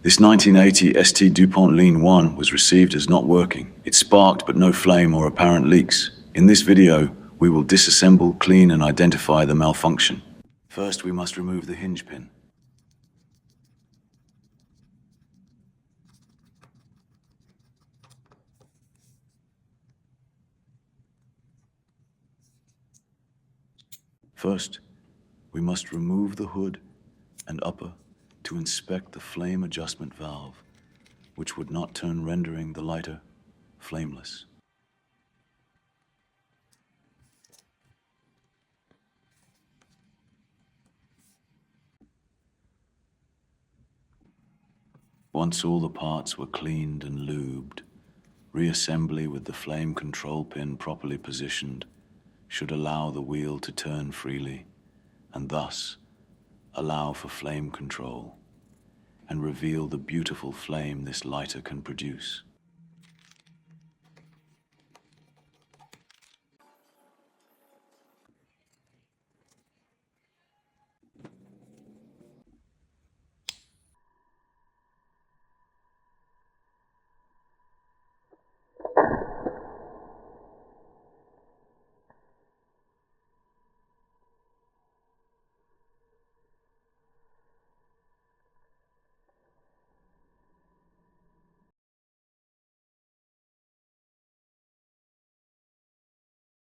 This 1980 ST DuPont Ligne 1 was received as not working. It sparked but no flame or apparent leaks. In this video, we will disassemble, clean and identify the malfunction. First, we must remove the hinge pin. First, we must remove the hood and upper to inspect the flame adjustment valve, which would not turn, rendering the lighter flameless. Once all the parts were cleaned and lubed, reassembly with the flame control pin properly positioned should allow the wheel to turn freely and thus allow for flame control and reveal the beautiful flame this lighter can produce.